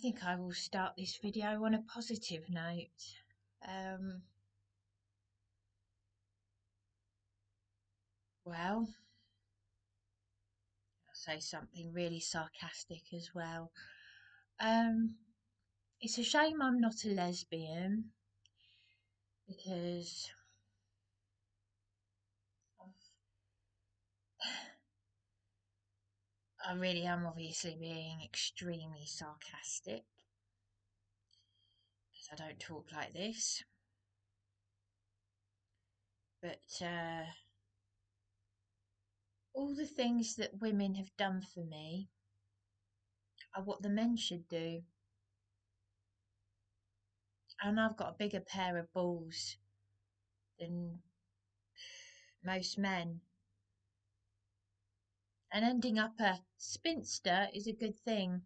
think I will start this video on a positive note. Well, I'll say something really sarcastic as well. It's a shame I'm not a lesbian because I really am obviously being extremely sarcastic because I don't talk like this. But all the things that women have done for me are what the men should do. And I've got a bigger pair of balls than most men. And ending up a spinster is a good thing.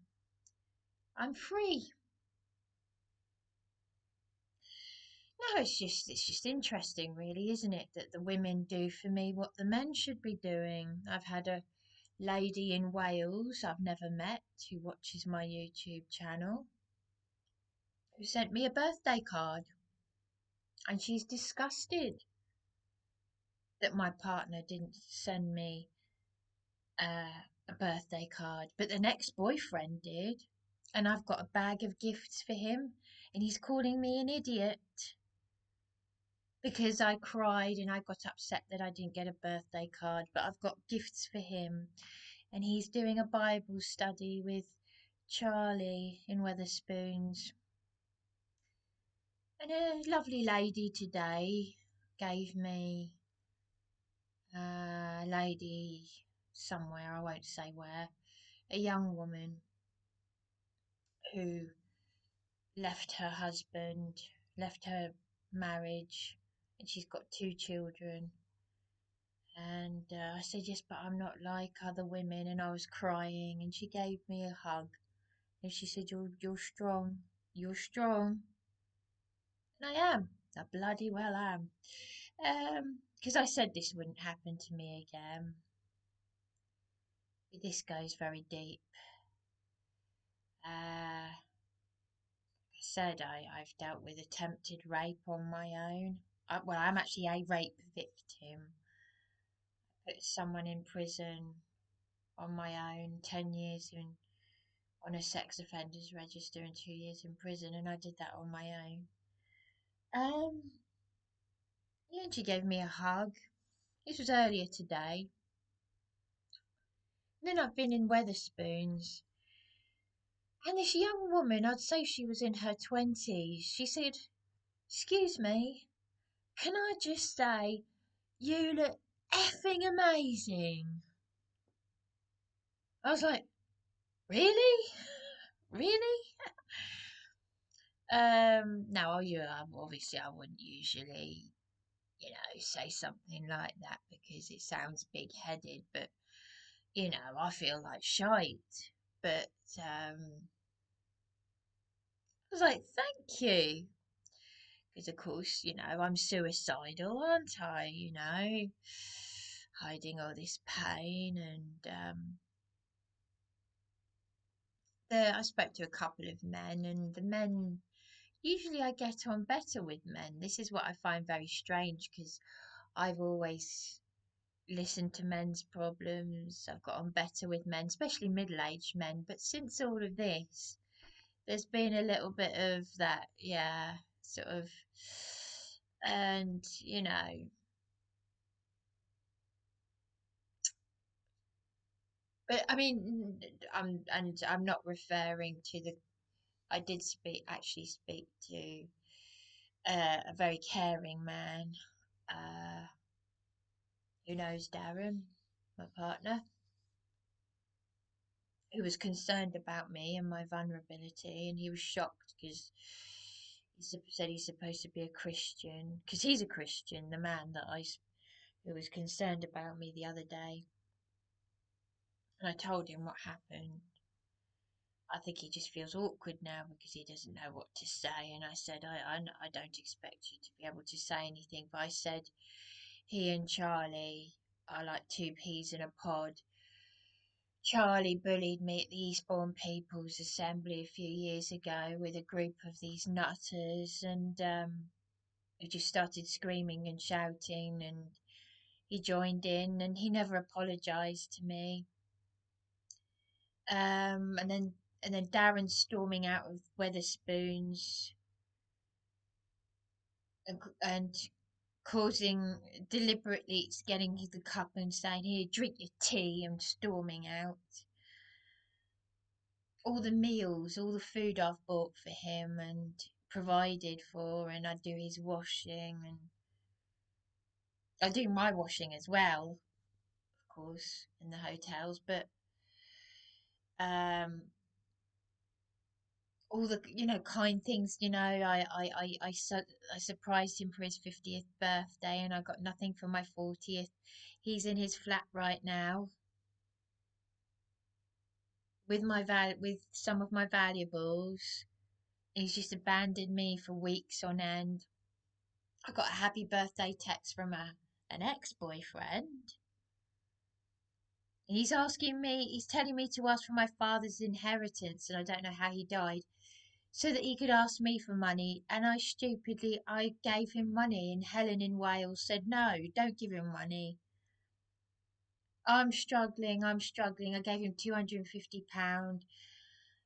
I'm free. No, it's just interesting, really, isn't it, that the women do for me what the men should be doing. I've had a lady in Wales I've never met who watches my YouTube channel who sent me a birthday card, and she's disgusted that my partner didn't send me a birthday card, but the next boyfriend did, and I've got a bag of gifts for him, and he's calling me an idiot because I cried and I got upset that I didn't get a birthday card, but I've got gifts for him, and he's doing a Bible study with Charlie in Weatherspoons. And a lovely lady today gave me a lady somewhere, I won't say where, a young woman who left her husband, left her marriage, and she's got 2 children. And I said, yes, but I'm not like other women. And I was crying, and she gave me a hug. And she said, you're strong. You're strong. And I am. I bloody well am. Because I said this wouldn't happen to me again. But this goes very deep. I said I've dealt with attempted rape on my own. Well, I'm actually a rape victim. I put someone in prison on my own, 10 years on a sex offenders register and 2 years in prison, and I did that on my own. Yeah, and she gave me a hug. This was earlier today. And then I've been in Weatherspoons, and this young woman, I'd say she was in her 20s, she said, excuse me, can I just say, you look effing amazing. I was like, really? Really? No, obviously I wouldn't usually, say something like that because it sounds big-headed, but, I feel like shite. But, I was like, thank you. Because, of course, I'm suicidal, aren't I? Hiding all this pain. And I spoke to a couple of men, and the men, usually I get on better with men. This is what I find very strange because I've always listened to men's problems. I've got on better with men, especially middle-aged men. But since all of this, there's been a little bit of that, yeah, sort of, and but I mean, I'm not referring to the. I did actually speak to a very caring man, uh, who knows Darren, my partner, who was concerned about me and my vulnerability, and he was shocked because he said he's supposed to be a Christian, because he's a Christian, the man who was concerned about me the other day. And I told him what happened. I think he just feels awkward now because he doesn't know what to say. And I said, I don't expect you to be able to say anything, but I said he and Charlie are like 2 peas in a pod. Charlie bullied me at the Eastbourne People's Assembly a few years ago with a group of these nutters, and he just started screaming and shouting, and he joined in, and he never apologised to me. And then Darren storming out of Weatherspoons and causing deliberately getting the cup and saying, "Here, drink your tea," and storming out. All the meals, all the food I've bought for him and provided for, and I do his washing, and I do my washing as well, of course, in the hotels, but um all the kind things. I surprised him for his 50th birthday, and I got nothing for my 40th. He's in his flat right now with with some of my valuables. He's just abandoned me for weeks on end. I got a happy birthday text from an ex-boyfriend. He's telling me to ask for my father's inheritance, and I don't know how he died, so that he could ask me for money. And I gave him money, and Helen in Wales said, "No, don't give him money." I'm struggling. I gave him £250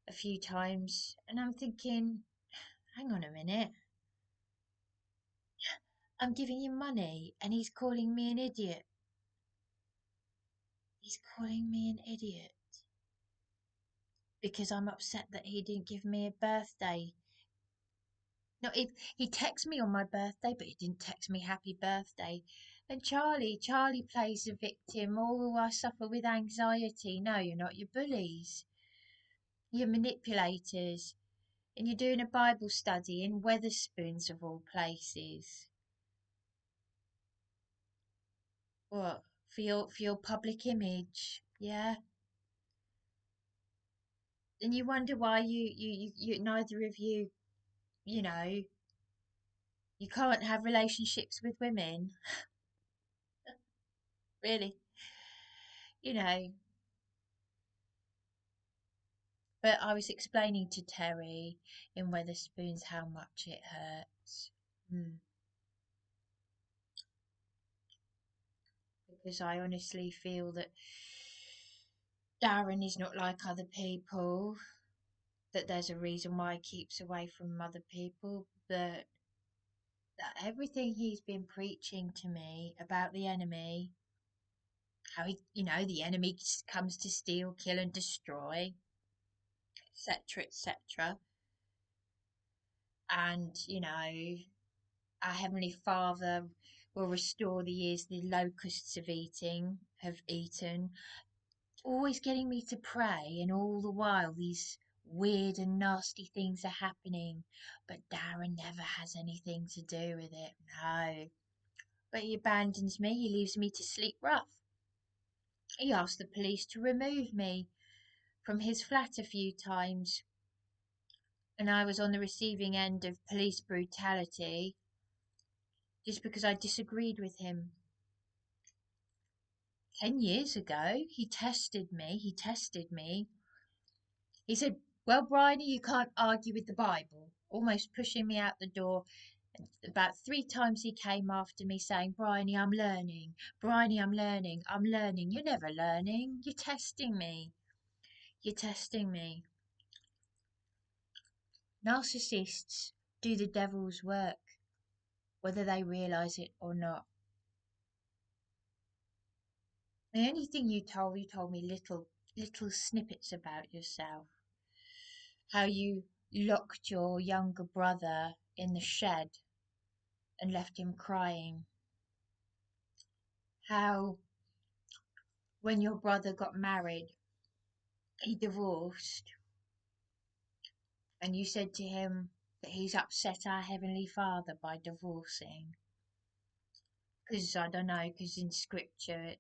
a few times, and I'm thinking, hang on a minute. I'm giving him money, and he's calling me an idiot. He's calling me an idiot because I'm upset that he didn't give me a birthday. No, he texted me on my birthday, but he didn't text me happy birthday. And Charlie plays the victim. Oh, I suffer with anxiety. No, you're not. You're bullies. You're manipulators. And you're doing a Bible study in Weatherspoons of all places. What? For your public image, yeah? And you wonder why you neither of you, you know, you can't have relationships with women, really. You know, but I was explaining to Terry in Weatherspoons how much it hurts. Mm. Because I honestly feel that Darren is not like other people, that there's a reason why he keeps away from other people, that everything he's been preaching to me about the enemy, how the enemy comes to steal, kill, and destroy, etc., etc. And, our Heavenly Father will restore the years the locusts have eaten, always getting me to pray, and all the while these weird and nasty things are happening. But Darren never has anything to do with it, no. But he abandons me, he leaves me to sleep rough. He asked the police to remove me from his flat a few times, and I was on the receiving end of police brutality just because I disagreed with him. 10 years ago, he tested me. He said, "Well, Bryony, you can't argue with the Bible," almost pushing me out the door. And about 3 times he came after me saying, "Bryony, I'm learning. Bryony, I'm learning. I'm learning." You're never learning. You're testing me. You're testing me. Narcissists do the devil's work, whether they realise it or not. The only thing you told me little snippets about yourself. How you locked your younger brother in the shed and left him crying. How when your brother got married, he divorced, and you said to him that he's upset our Heavenly Father by divorcing. Because, I don't know, because in scripture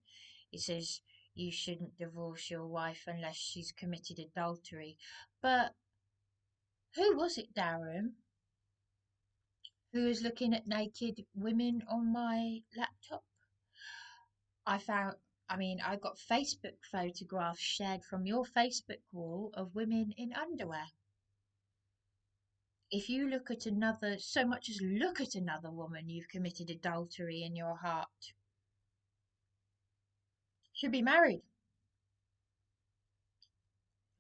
it says you shouldn't divorce your wife unless she's committed adultery. But who was it, Darren, who was looking at naked women on my laptop? I found I mean, I got Facebook photographs shared from your Facebook wall of women in underwear. If you look at another, so much as look at another woman, you've committed adultery in your heart. Should be married.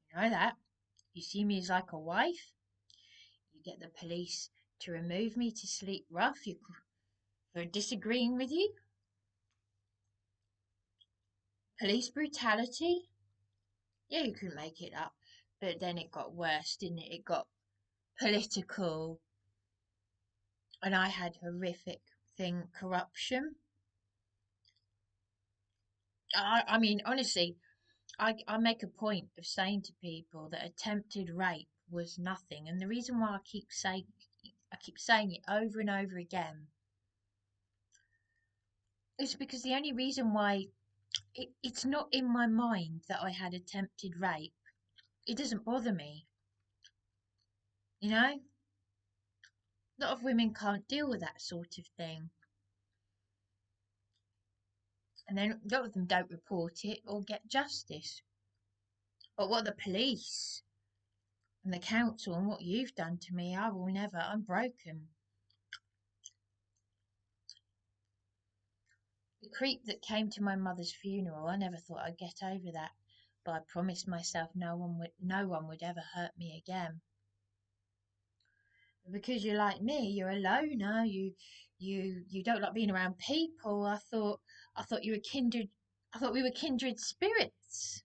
You know that. You see me as like a wife. You get the police to remove me to sleep rough for disagreeing with you. Police brutality. Yeah, you couldn't make it up. But then it got worse, didn't it? It got political. And I had horrific thing, corruption. I mean, honestly, I make a point of saying to people that attempted rape was nothing. And the reason why I keep saying it over and over again is because the only reason why it's not in my mind that I had attempted rape. It doesn't bother me. You know? A lot of women can't deal with that sort of thing. And then a lot of them don't report it or get justice. But what the police and the council and what you've done to me, I will never. I'm broken. The creep that came to my mother's funeral, I never thought I'd get over that. But I promised myself no one would ever hurt me again. Because you're like me, you're a loner. You don't like being around people. I thought you were kindred. I thought we were kindred spirits.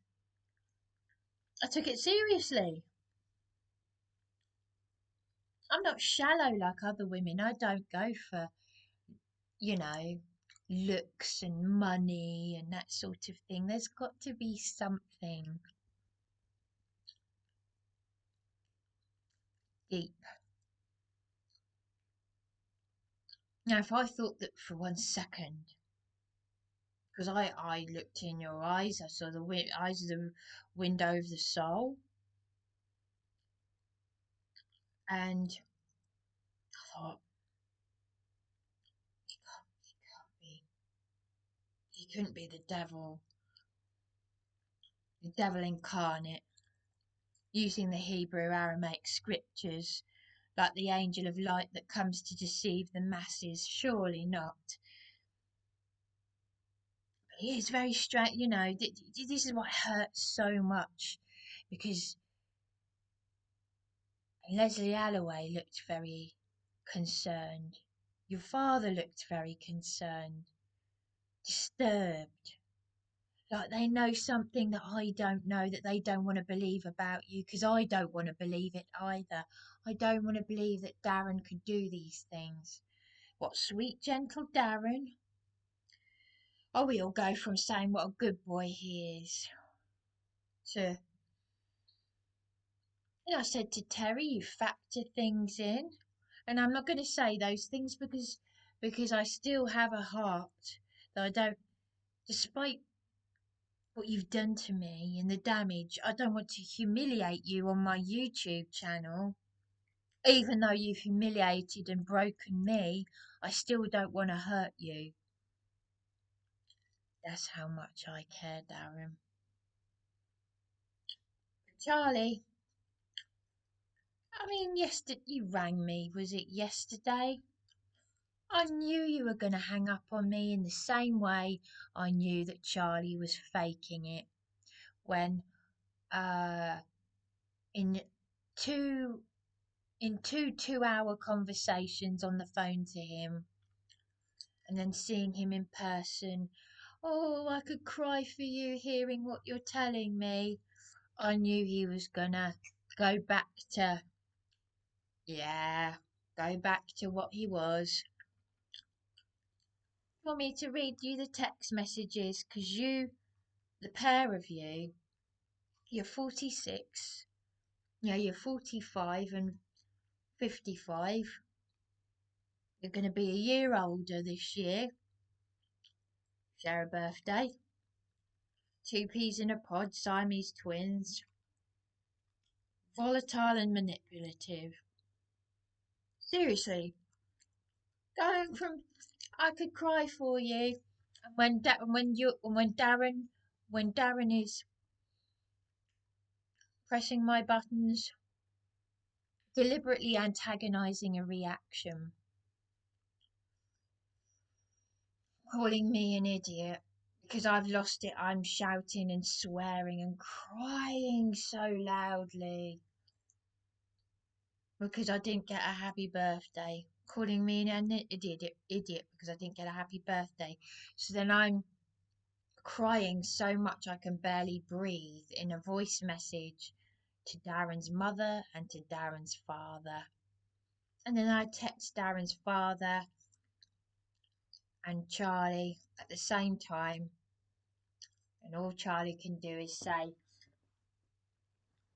I took it seriously. I'm not shallow like other women. I don't go for, you know, looks and money and that sort of thing. There's got to be something deep. Now, if I thought that for 1 second, because I looked in your eyes, I saw the eyes of the window of the soul, and I thought, he he couldn't be the devil incarnate, using the Hebrew Aramaic scriptures like the angel of light that comes to deceive the masses. Surely not. He is very strange, you know. This is what hurts so much because Leslie Alloway looked very concerned. Your father looked very concerned, disturbed. Like they know something that I don't know, that they don't want to believe about you, because I don't want to believe it either. I don't want to believe that Darren could do these things. What sweet, gentle Darren. Oh, we all go from saying what a good boy he is to, I said to Terry, you factor things in. And I'm not going to say those things because I still have a heart that I don't, despite what you've done to me and the damage, I don't want to humiliate you on my YouTube channel. Even though you've humiliated and broken me, I still don't want to hurt you. That's how much I care, Darren. Charlie, I mean, yesterday you rang me. Was it yesterday? I knew you were going to hang up on me in the same way I knew that Charlie was faking it when uh in two in 2 2-hour conversations on the phone to him and then seeing him in person. Oh, I could cry for you hearing what you're telling me. I knew he was gonna go back to, yeah, go back to what he was. Want me to read you the text messages? Because the pair of you're 46, yeah, you're 45 and 55. You're going to be a year older this year. Share a birthday. Two peas in a pod, Siamese twins. Volatile and manipulative. Seriously, going from I could cry for you When Darren is pressing my buttons, deliberately antagonizing a reaction, calling me an idiot because I've lost it, I'm shouting and swearing and crying so loudly because I didn't get a happy birthday, calling me an idiot because I didn't get a happy birthday. So then I'm crying so much I can barely breathe in a voice message to Darren's mother and to Darren's father. And then I text Darren's father and Charlie at the same time, and all Charlie can do is say,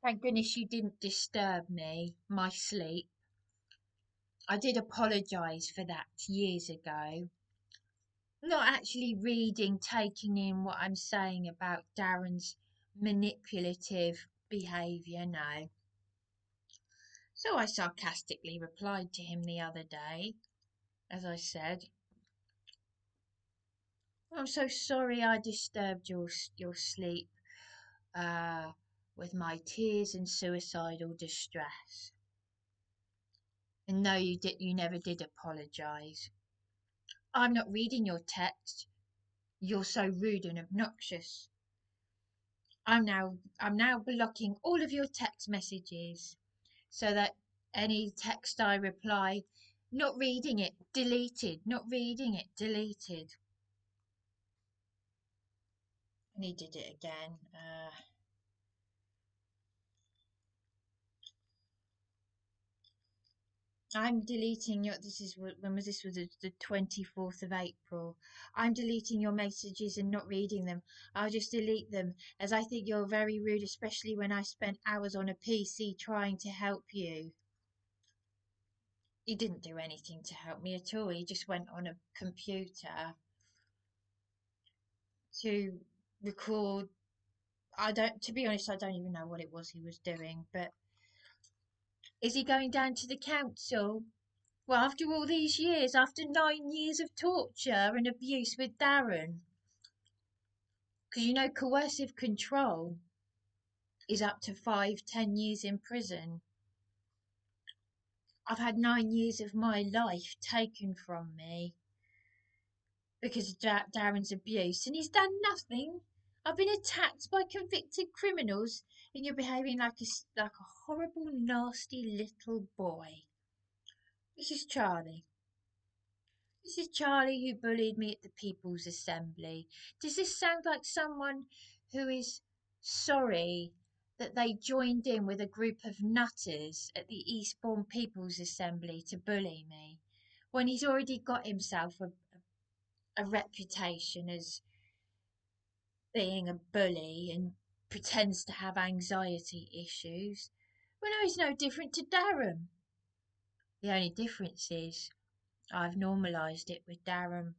"Thank goodness you didn't disturb my sleep. I did apologise for that years ago." Not actually reading, taking in what I'm saying about Darren's manipulative behaviour, no. So I sarcastically replied to him the other day, as I said, "I'm so sorry I disturbed your sleep uh, with my tears and suicidal distress. And no, you never did apologise. I'm not reading your text. You're so rude and obnoxious. I'm now blocking all of your text messages so that any text I reply, not reading it, deleted, not reading it, deleted." And he did it again. I'm deleting your. This is when was this? Was the 24th of April? "I'm deleting your messages and not reading them. I'll just delete them as I think you're very rude, especially when I spent hours on a PC trying to help you." He didn't do anything to help me at all. He just went on a computer to record. To be honest, I don't even know what it was he was doing. But is he going down to the council? Well, after all these years, after 9 years of torture and abuse with Darren, because coercive control is up to 5, 10 years in prison. I've had 9 years of my life taken from me because of Darren's abuse, and he's done nothing. I've been attacked by convicted criminals, and you're behaving like a horrible, nasty little boy. This is Charlie. This is Charlie who bullied me at the People's Assembly. Does this sound like someone who is sorry that they joined in with a group of nutters at the Eastbourne People's Assembly to bully me, when he's already got himself a reputation as being a bully and pretends to have anxiety issues? Well, no, he's no different to Darren. The only difference is I've normalised it with Darren.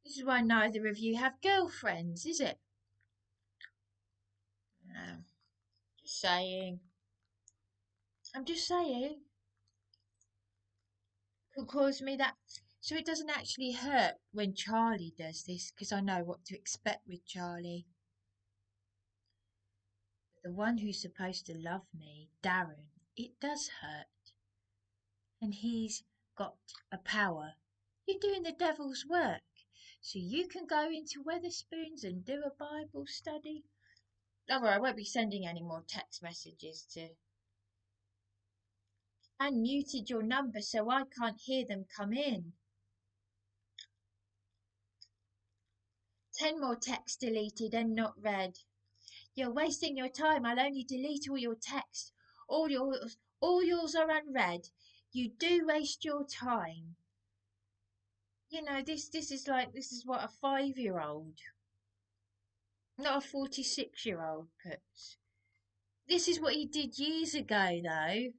This is why neither of you have girlfriends, is it? No, just saying. I'm just saying. Could cause me that. So it doesn't actually hurt when Charlie does this, because I know what to expect with Charlie. But the one who's supposed to love me, Darren, it does hurt. And he's got a power. You're doing the devil's work. So you can go into Weatherspoons and do a Bible study. Oh, well, I won't be sending any more text messages to. And muted your number so I can't hear them come in. 10 more texts deleted and not read. You're wasting your time. I'll only delete all your texts. All yours are unread. You do waste your time. This is what a 5-year-old, not a 46-year-old puts. This is what he did years ago, though.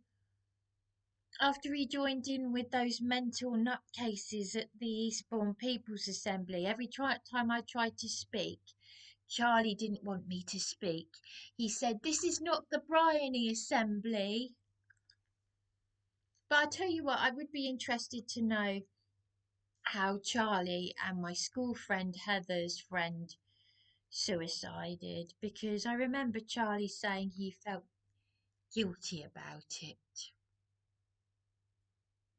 After he joined in with those mental nutcases at the Eastbourne People's Assembly, every time I tried to speak, Charlie didn't want me to speak. He said, "This is not the Bryony Assembly." But I tell you what, I would be interested to know how Charlie and my school friend Heather's friend suicided, because I remember Charlie saying he felt guilty about it.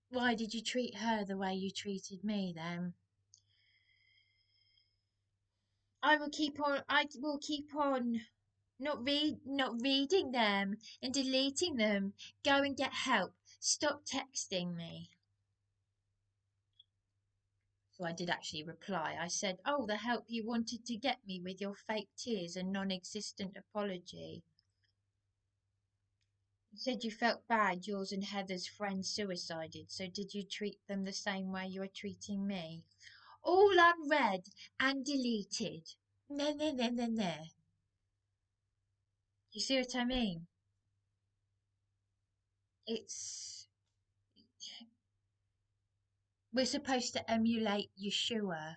Why did you treat her the way you treated me then? I will keep on not reading them and deleting them. Go and get help. Stop texting me. So I did actually reply. I said, "Oh, the help you wanted to get me with your fake tears and non-existent apology. You said you felt bad yours and Heather's friend suicided, so did you treat them the same way you are treating me?" All unread and deleted. No. You see what I mean? It's We're supposed to emulate Yeshua,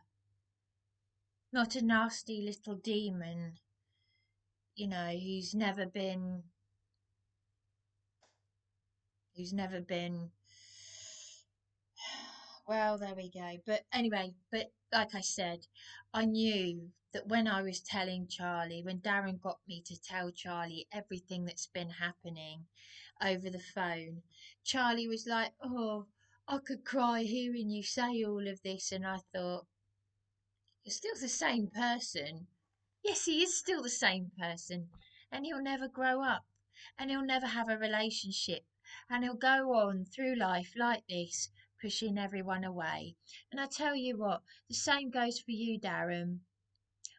not a nasty little demon, who's never been well, there we go. But anyway, but like I said, I knew that when I was telling Charlie, when Darren got me to tell Charlie everything that's been happening over the phone, Charlie was like, "Oh, I could cry hearing you say all of this." And I thought, "You're still the same person." Yes, he is still the same person, and he'll never grow up, and he'll never have a relationship, and he'll go on through life like this, pushing everyone away. And I tell you what, the same goes for you, Darren.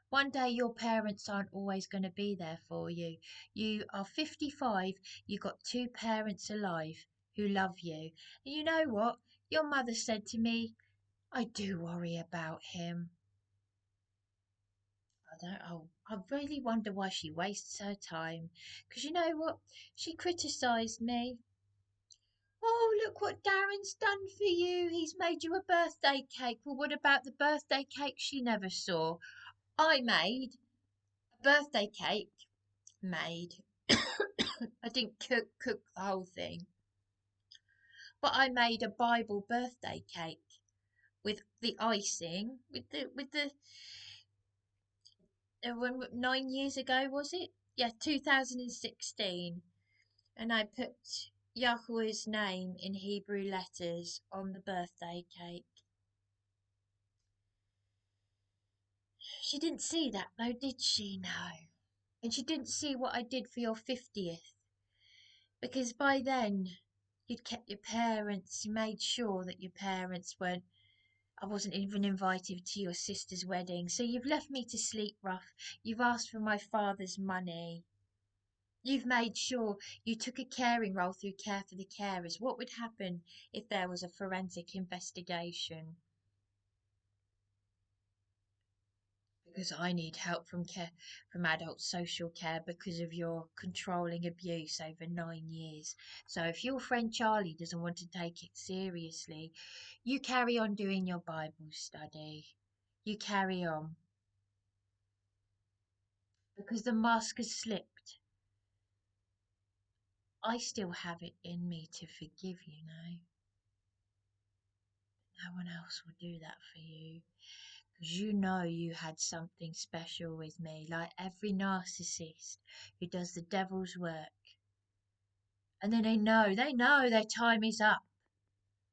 One day your parents aren't always going to be there for you. You are 55, you've got two parents alive who love you. And you know what? Your mother said to me, "I do worry about him." I don't. Oh, I really wonder why she wastes her time. Because you know what? She criticised me. "Oh, look what Darren's done for you. He's made you a birthday cake." Well, what about the birthday cake she never saw? I made a birthday cake. Made. I didn't cook the whole thing, but I made a Bible birthday cake with the icing, with the 9 years ago, was it? Yeah, 2016. And I put Yahweh's name in Hebrew letters on the birthday cake. She didn't see that though, did she? No. And she didn't see what I did for your 50th. Because by then, you'd kept your parents, you made sure that your parents weren't. I wasn't even invited to your sister's wedding. So you've left me to sleep rough. You've asked for my father's money. You've made sure you took a caring role through Care for the Carers. What would happen if there was a forensic investigation? Because I need help from adult social care because of your controlling abuse over 9 years. So if your friend Charlie doesn't want to take it seriously, you carry on doing your Bible study. You carry on. Because the mask has slipped. I still have it in me to forgive, you know. No one else will do that for you. Because you know you had something special with me, like every narcissist who does the devil's work. And then they know their time is up.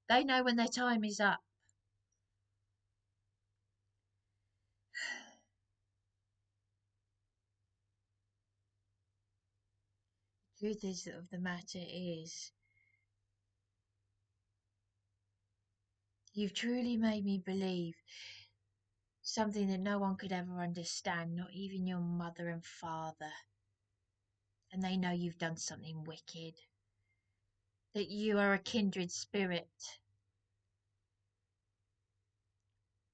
They know when their time is up. The truth is of the matter is, you've truly made me believe something that no one could ever understand, not even your mother and father. And they know you've done something wicked, that you are a kindred spirit.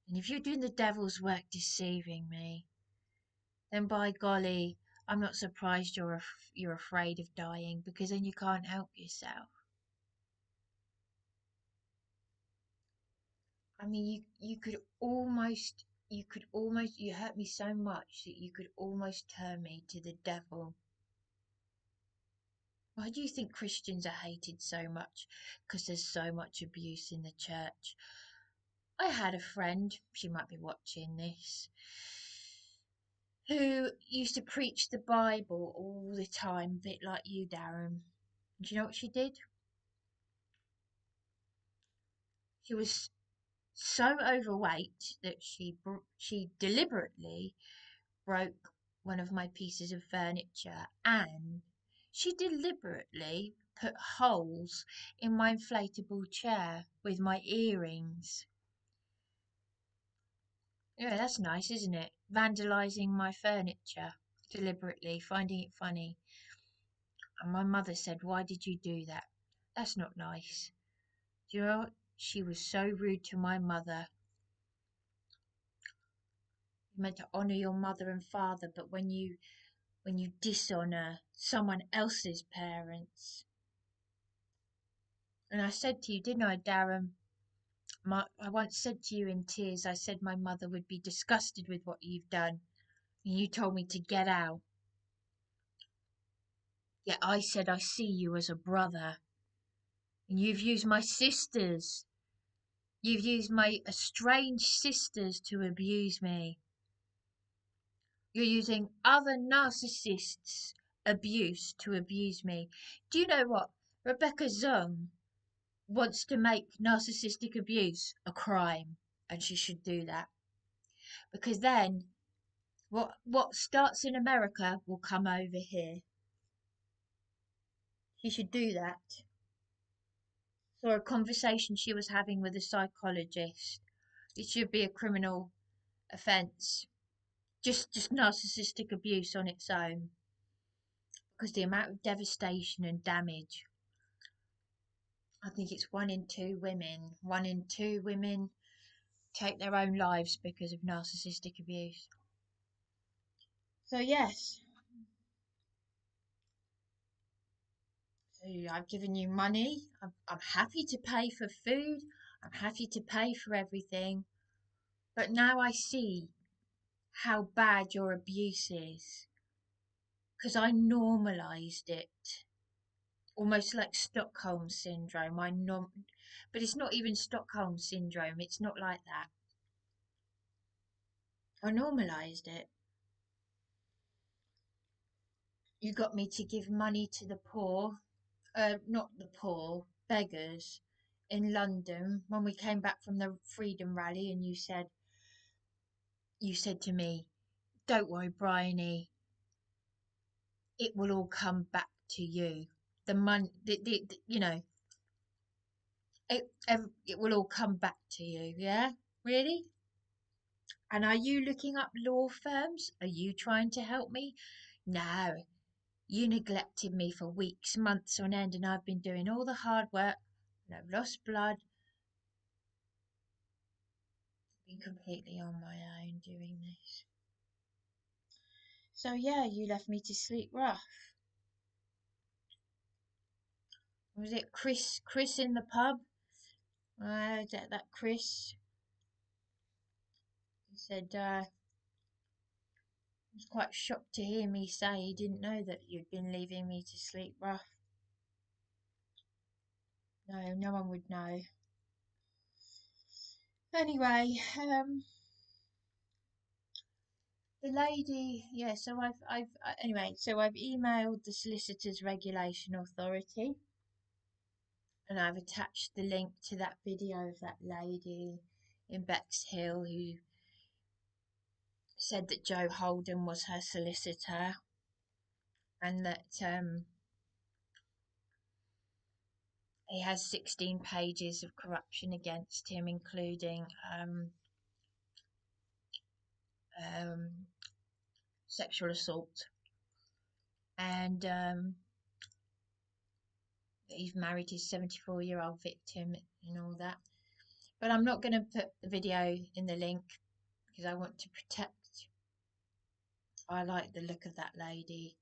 And if you're doing the devil's work deceiving me, then by golly, I'm not surprised you're afraid of dying, because then you can't help yourself. I mean, you hurt me so much that you could almost turn me to the devil. Why do you think Christians are hated so much? Because there's so much abuse in the church. I had a friend, she might be watching this, who used to preach the Bible all the time, a bit like you, Darren. And do you know what she did? She was so overweight that she deliberately broke one of my pieces of furniture, and she deliberately put holes in my inflatable chair with my earrings. Yeah, that's nice, isn't it? Vandalizing my furniture deliberately, finding it funny. And my mother said, "Why did you do that? That's not nice." Do you know what? She was so rude to my mother. You're meant to honour your mother and father, but when you dishonour someone else's parents. And I said to you, didn't I, Darren? I once said to you in tears, I said my mother would be disgusted with what you've done. And you told me to get out. Yet I said I see you as a brother. And you've used my sisters. You've used my estranged sisters to abuse me. You're using other narcissists' abuse to abuse me. Do you know what? Rebecca Zung wants to make narcissistic abuse a crime, and she should do that. Because then what starts in America will come over here. She should do that. Saw a conversation she was having with a psychologist. It should be a criminal offence. Just narcissistic abuse on its own. Because the amount of devastation and damage. I think it's 1 in 2 women. 1 in 2 women take their own lives because of narcissistic abuse. So yes. So I've given you money. I'm happy to pay for food. I'm happy to pay for everything. But now I see how bad your abuse is. Because I normalised it. Almost like Stockholm syndrome. But it's not even Stockholm syndrome. It's not like that. I normalised it. You got me to give money to the poor. Not the poor, beggars in London when we came back from the Freedom Rally, and you said to me, "Don't worry, Bryony, it will all come back to you. The money, it will all come back to you." Yeah, really? And are you looking up law firms? Are you trying to help me? No, you neglected me for weeks, months on end, and I've been doing all the hard work, and I've lost blood, been completely on my own doing this. So yeah, you left me to sleep rough. Was it Chris in the pub? That Chris. He said, he was quite shocked to hear me say he didn't know that you'd been leaving me to sleep rough. No, no one would know. Anyway, the lady, yeah. So I've emailed the Solicitors Regulation Authority, and I've attached the link to that video of that lady in Bexhill who said that Joe Holden was her solicitor, and that he has 16 pages of corruption against him, including um, sexual assault, and he's married his 74-year-old victim and all that. But I'm not going to put the video in the link because I want to protect. I like the look of that lady.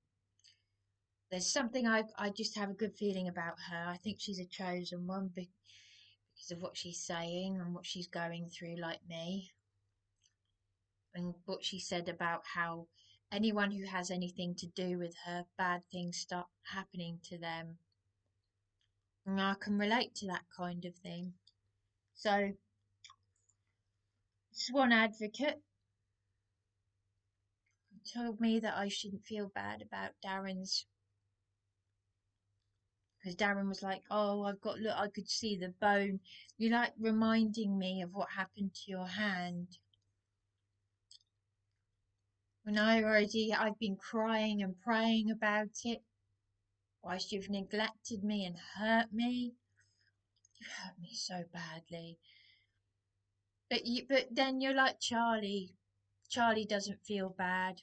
There's something I just have a good feeling about her. I think she's a chosen one because of what she's saying and what she's going through, like me, and what she said about how anyone who has anything to do with her, bad things start happening to them. And I can relate to that kind of thing. So Swan advocate told me that I shouldn't feel bad about Darren's, because Darren was like, "Oh, I've got look, I could see the bone. You like reminding me of what happened to your hand." When I've been crying and praying about it, whilst you've neglected me and hurt me. You hurt me so badly. But then you're like Charlie. Charlie doesn't feel bad.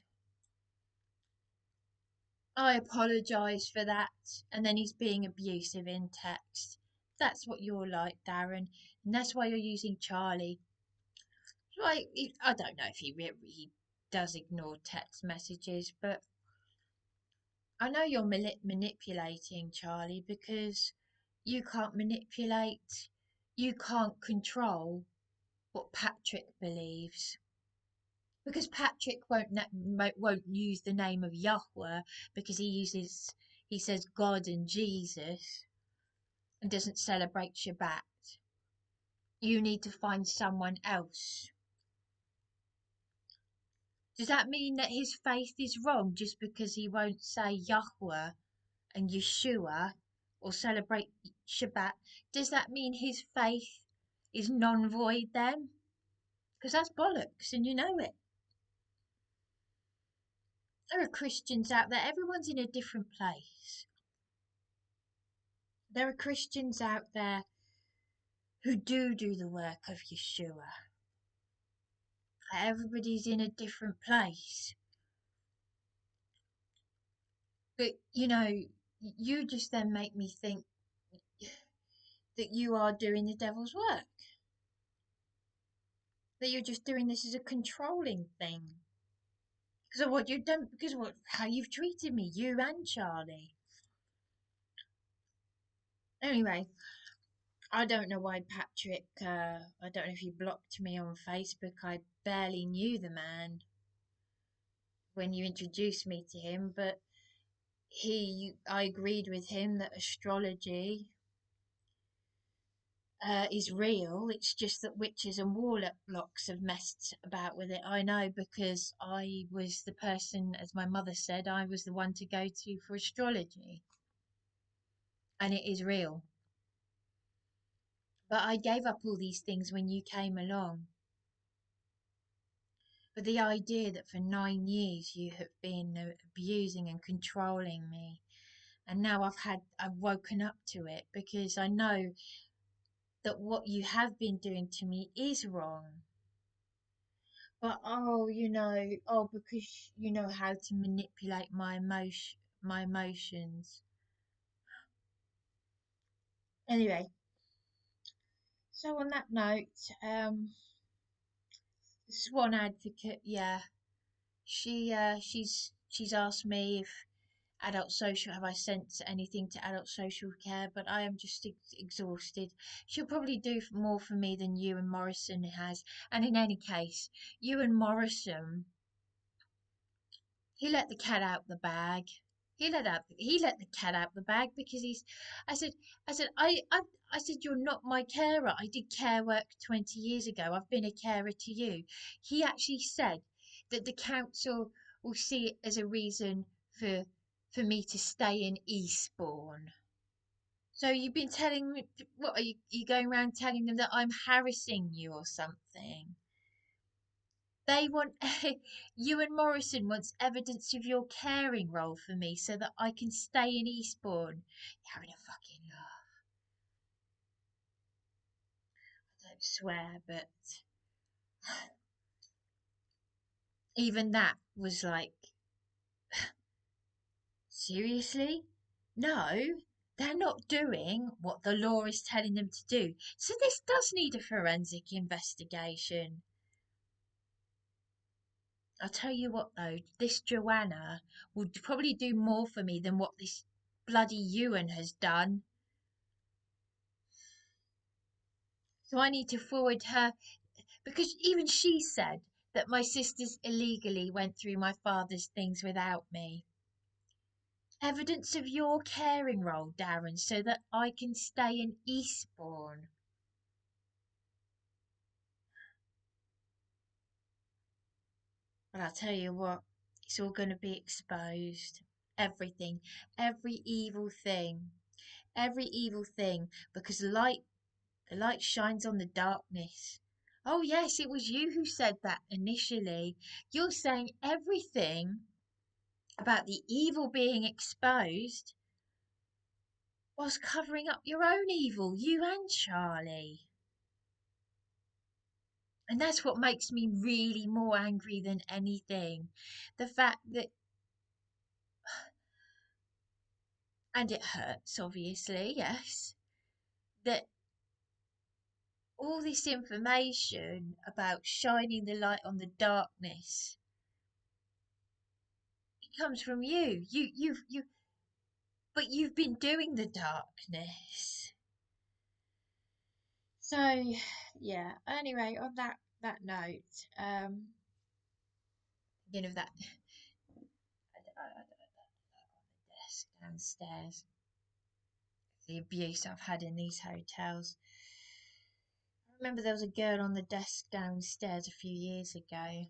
I apologise for that. And then he's being abusive in text. That's what you're like, Darren. And that's why you're using Charlie. Right, I don't know if he does ignore text messages, but I know you're manipulating Charlie, because you can't manipulate, you can't control what Patrick believes. Because Patrick won't use the name of Yahweh, because he says God and Jesus, and doesn't celebrate Shabbat. You need to find someone else. Does that mean that his faith is wrong just because he won't say Yahweh and Yeshua or celebrate Shabbat? Does that mean his faith is non-void then? Because that's bollocks, and you know it. There are Christians out there. Everyone's in a different place. There are Christians out there who do the work of Yeshua. Everybody's in a different place. But, you just then make me think that you are doing the devil's work. That you're just doing this as a controlling thing. Because of what you've done, because of how you've treated me, you and Charlie. Anyway, I don't know why Patrick, I don't know if he blocked me on Facebook. I barely knew the man when you introduced me to him, but I agreed with him that astrology is real. It's just that witches and warlocks have messed about with it. I know, because I was the person, as my mother said, I was the one to go to for astrology. And it is real. But I gave up all these things when you came along. But the idea that for 9 years you have been abusing and controlling me, and now I've woken up to it, because I know that what you have been doing to me is wrong. But because you know how to manipulate my emotions. Anyway, so on that note, Swan Advocate, yeah, she's asked me if adult social have I sent anything to adult social care, but I am just exhausted. She'll probably do more for me than you and Morrison has, and in any case, you and Morrison, he let the cat out the bag. He let the cat out the bag, because I said I said I said, you're not my carer. I did care work 20 years ago. I've been a carer to you. He actually said that the council will see it as a reason for me to stay in Eastbourne. So you've been telling me, what are you going around telling them that I'm harassing you or something? They want you and Morrison wants evidence of your caring role for me so that I can stay in Eastbourne. You're having a fucking laugh. I don't swear, but even that was like, seriously? No, they're not doing what the law is telling them to do. So this does need a forensic investigation. I'll tell you what though, this Joanna would probably do more for me than what this bloody Ewan has done. So I need to forward her, because even she said that my sisters illegally went through my father's things without me. Evidence of your caring role, Darren, so that I can stay in Eastbourne. But I'll tell you what, it's all going to be exposed. Everything, every evil thing, every evil thing, because the light shines on the darkness. Oh, yes, it was you who said that initially. You're saying everything about the evil being exposed whilst covering up your own evil, you and Charlie. And that's what makes me really more angry than anything. The fact that, and it hurts, obviously, yes, that all this information about shining the light on the darkness, it comes from you. But you've been doing the darkness. So, yeah. Anyway, on that note, you know that on the desk downstairs, the abuse I've had in these hotels. I remember there was a girl on the desk downstairs a few years ago.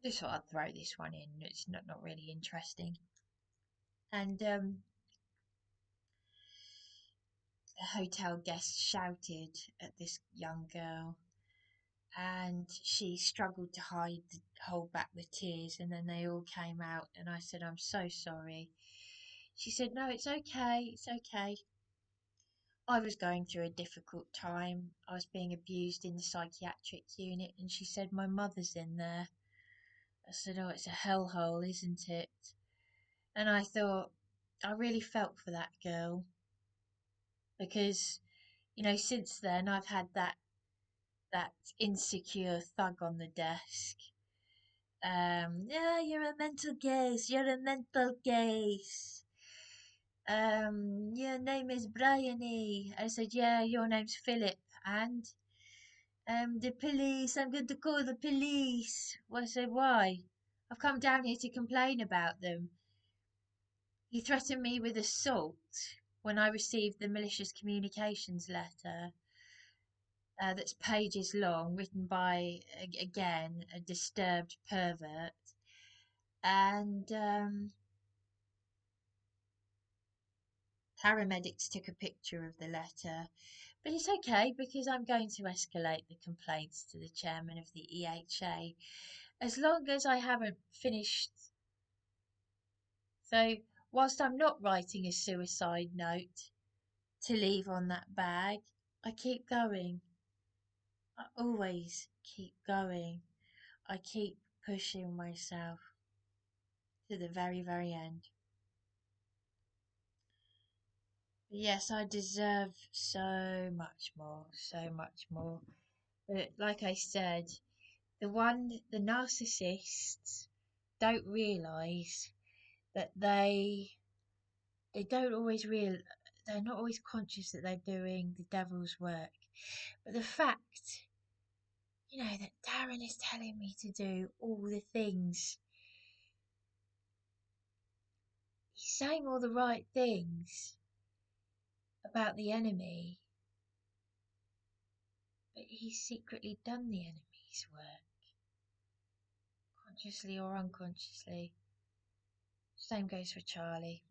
Just thought I'd throw this one in. It's not really interesting. And a hotel guest shouted at this young girl, and she struggled to hold back the tears, and then they all came out, and I said, I'm so sorry. She said, no, it's okay, it's okay. I was going through a difficult time. I was being abused in the psychiatric unit, and she said, my mother's in there. I said, oh, it's a hellhole, isn't it? And I thought, I really felt for that girl, because, since then I've had that insecure thug on the desk. Yeah, you're a mental case. You're a mental case. Your name is Bryony. I said, yeah, your name's Philip. And the police. I'm going to call the police. Well, I said, why? I've come down here to complain about them. He threatened me with assault when I received the malicious communications letter. That's pages long, written by, again, a disturbed pervert. And paramedics took a picture of the letter. But it's okay because I'm going to escalate the complaints to the chairman of the EHA as long as I haven't finished. So, whilst I'm not writing a suicide note to leave on that bag, I keep going. I always keep going. I keep pushing myself to the very, very end. Yes, I deserve so much more, so much more. But like I said, the narcissists don't realise that they don't always they're not always conscious that they're doing the devil's work. But the fact, that Darren is telling me to do all the things, he's saying all the right things about the enemy, but he's secretly done the enemy's work, consciously or unconsciously. Same goes for Charlie.